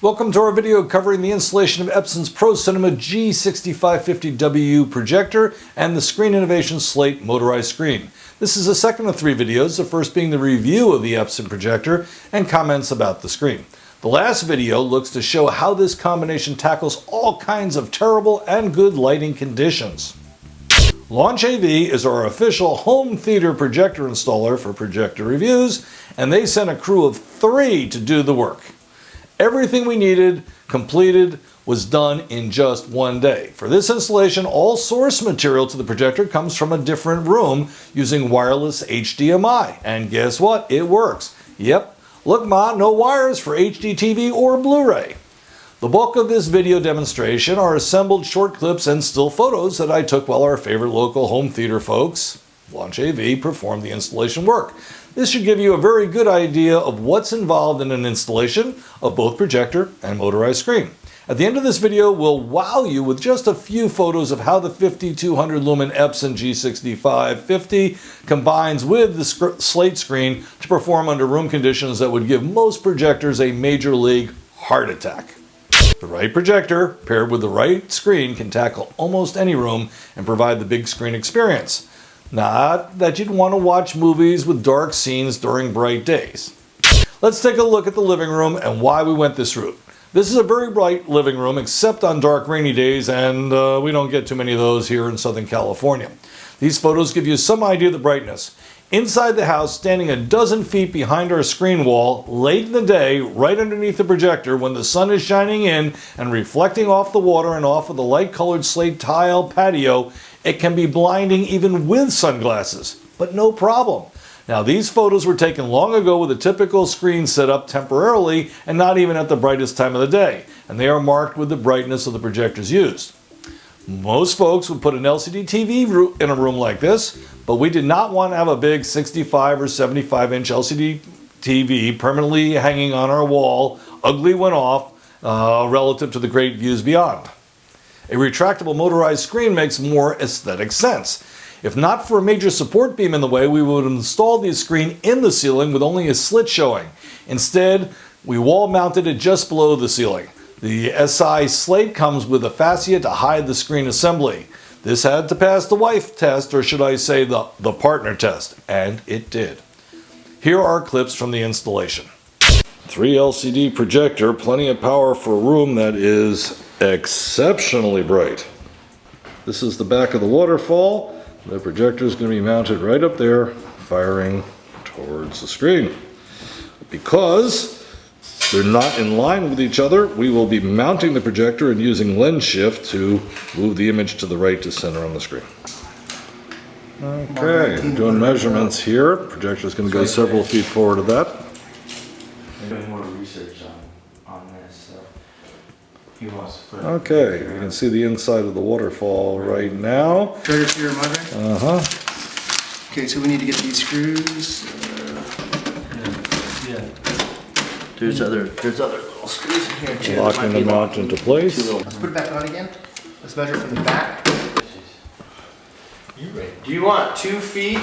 Welcome to our video covering the installation of Epson's Pro Cinema G6550WU Projector and the Screen Innovation SLATE motorized screen. This is the second of three videos, the first being the review of the Epson projector and comments about the screen. The last video looks to show how this combination tackles all kinds of terrible and good lighting conditions. Launch AV is our official home theater projector installer for projector reviews, and they sent a crew of 3 to do the work. Everything we needed, completed, was done in just one day. For this installation, all source material to the projector comes from a different room using wireless HDMI. And guess what? It works. Yep. Look, Ma, no wires for HD TV or Blu-ray. The bulk of this video demonstration are assembled short clips and still photos that I took while our favorite local home theater folks, Launch AV, performed the installation work. This should give you a very good idea of what's involved in an installation of both projector and motorized screen. At the end of this video, we'll wow you with just a few photos of how the 5200 lumen Epson G6550 combines with the SLATE screen to perform under room conditions that would give most projectors a major league heart attack. The right projector paired with the right screen can tackle almost any room and provide the big screen experience. Not that you'd want to watch movies with dark scenes during bright days. Let's take a look at the living room and why we went this route. This is a very bright living room except on dark rainy days, and we don't get too many of those here in Southern California. These photos give you some idea of the brightness. Inside the house, standing a dozen feet behind our screen wall, late in the day, right underneath the projector when the sun is shining in and reflecting off the water and off of the light-colored slate tile patio, it can be blinding even with sunglasses, but no problem. Now, these photos were taken long ago with a typical screen set up temporarily and not even at the brightest time of the day, and they are marked with the brightness of the projectors used. Most folks would put an LCD TV in a room like this, but we did not want to have a big 65 or 75-inch LCD TV permanently hanging on our wall, ugly when off, relative to the great views beyond. A retractable motorized screen makes more aesthetic sense. If not for a major support beam in the way, we would install the screen in the ceiling with only a slit showing. Instead, we wall mounted it just below the ceiling. The SI SLATE comes with a fascia to hide the screen assembly. This had to pass the wife test, or should I say the partner test, and it did. Here are clips from the installation. 3 LCD projector, plenty of power for a room that is exceptionally bright. This is the back of the waterfall. The projector is going to be mounted right up there, firing towards the screen. Because they're not in line with each other, we will be mounting the projector and using lens shift to move the image to the right to center on the screen. Okay, doing measurements here. Projector is going to go several feet forward of that. I'm doing more research on this, so he wants to put. Okay, you can see the inside of the waterfall right now. Trigger's here, am I right? Uh-huh. Okay, so we need to get these screws. Yeah. There's other little screws in here too. Locking the mount into place. Let's put it back on again. Let's measure from the back. You ready? Do you want 2 feet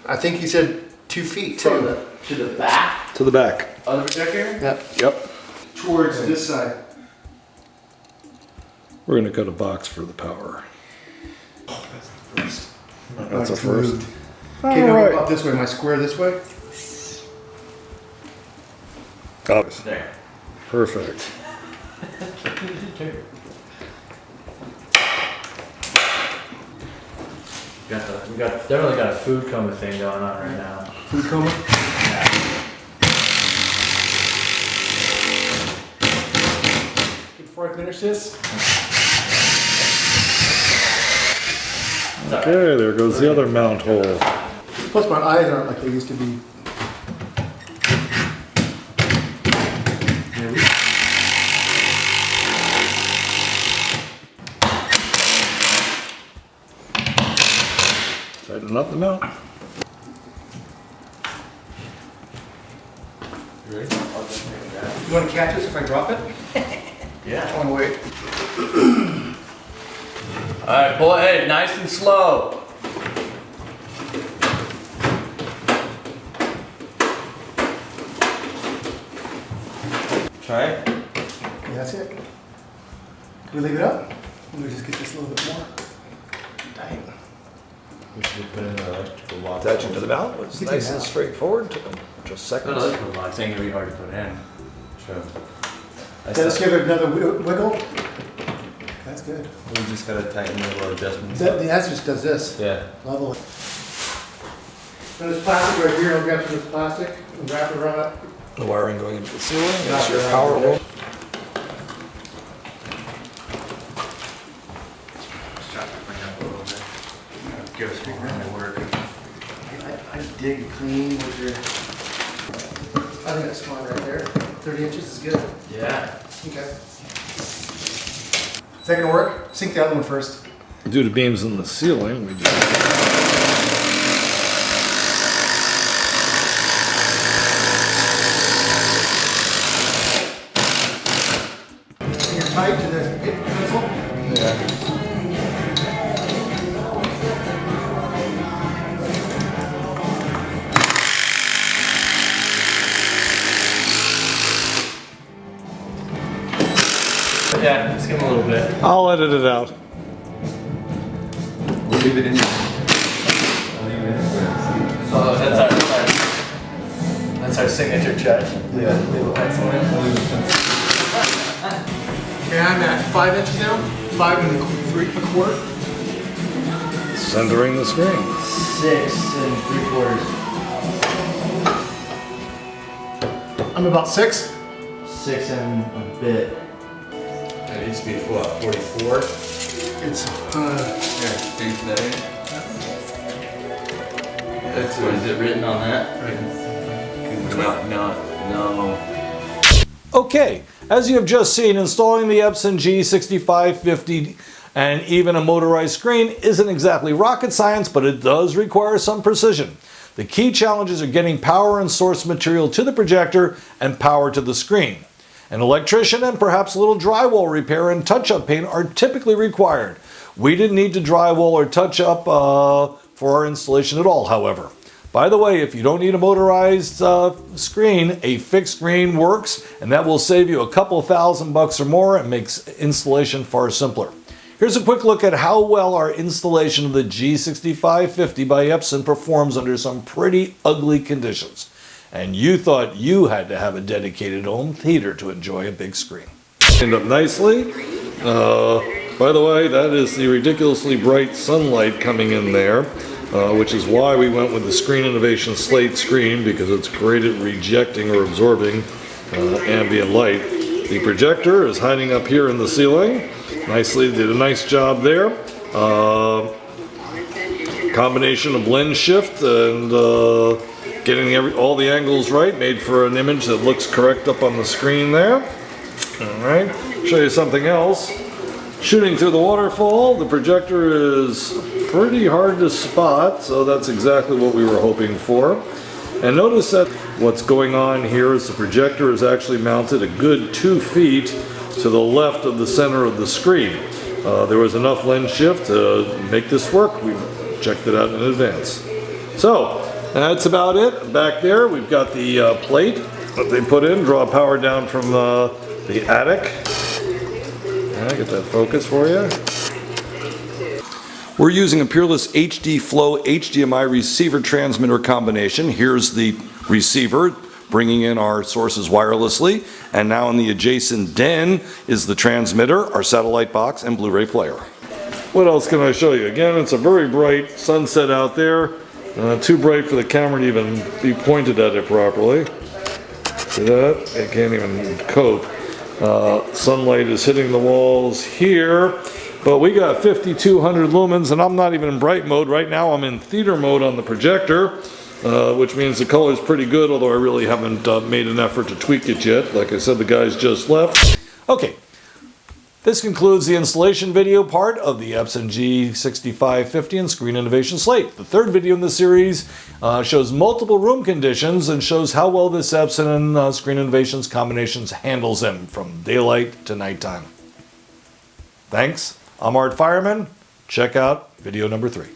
I think he said 2 feet from too. to the back To the back. of the projector? Yep. Yep. Towards this side. We're going to cut a box for the power. First. That's a first. Okay, now Alright. about this way. Am I square this way? Got it. There. Perfect. We definitely got a food coma thing going on right now. Food coma? Before I finish this. Okay, there goes the other mount hole. Plus my eyes aren't like they used to be. Tighten up the mount. You ready? You want to catch this if I drop it? Yeah. I want to wait. Alright, pull it nice and slow. Try it. that's it. Can we leave it up? Let me just get this a little bit more tight. We should put in the electrical box. Attaching to the mount was You can nice and have. straightforward. Took them just The seconds. electrical box ain't gonna be hard to put in. True. Let's give it another wiggle. That's good. We just gotta tighten the little adjustments. The answer just does this. Yeah. Level it. Now this plastic right here, I'll grab some of this plastic and wrap it around it. The wiring going into the ceiling. That's your power hole. Just try to clean up a little bit. Give us more room to work. I dig clean with your... I think that's fine right there. 30 inches is good. Yeah. Okay. Is that gonna work? Sink the other one first. Due to beams in the ceiling, we just... You're tight to the pencil. Yeah. Yeah, just give him a little bit. I'll edit it out. We'll leave it in. Oh, that's our signature check. Yeah. Okay, I'm at 5 inches now. 5 and 3/4. Centering the screen. 6 3/4. I'm about 6. 6 and a bit. That needs to be what, 44? It's Here, take that in. That's what is it written on that? No. Okay, as you have just seen, installing the Epson G6550 and even a motorized screen isn't exactly rocket science, but it does require some precision. The key challenges are getting power and source material to the projector and power to the screen. An electrician and perhaps a little drywall repair and touch-up paint are typically required. We didn't need to drywall or touch up for our installation at all, however. By the way, if you don't need a motorized screen, a fixed screen works, and that will save you a couple $1,000 or more and makes installation far simpler. Here's a quick look at how well our installation of the G6550 by Epson performs under some pretty ugly conditions. And you thought you had to have a dedicated home theater to enjoy a big screen. End up nicely. By the way, that is the ridiculously bright sunlight coming in there, which is why we went with the Screen Innovation SLATE screen, because it's great at rejecting or absorbing ambient light. The projector is hiding up here in the ceiling. Nicely, did a nice job there. Combination of blend shift and getting all the angles right made for an image that looks correct up on the screen there. All right, show you something else. Shooting through the waterfall, the projector is pretty hard to spot, so that's exactly what we were hoping for. And notice that what's going on here is the projector is actually mounted a good 2 feet to the left of the center of the screen. There was enough lens shift to make this work. We checked it out in advance. So that's about it. Back there we've got the plate that they put in, draw power down from the attic. Get that focus for you. We're using a Peerless HD Flow HDMI receiver transmitter combination. Here's the receiver bringing in our sources wirelessly, and now in the adjacent den is the transmitter, our satellite box, and Blu-ray player. What else can I show you? Again, it's a very bright sunset out there. Too bright for the camera to even be pointed at it properly. See that? It can't even cope. Sunlight is hitting the walls here, but we got 5200 lumens, and I'm not even in bright mode right now. I'm in theater mode on the projector, which means the color is pretty good, although I really haven't made an effort to tweak it yet. Like I said, the guys just left. Okay, this concludes the installation video part of the Epson G6550 and Screen Innovation SLATE. The third video in the series shows multiple room conditions and shows how well this Epson and Screen Innovations combinations handles them from daylight to nighttime. Thanks. I'm Art Fireman. Check out video number 3.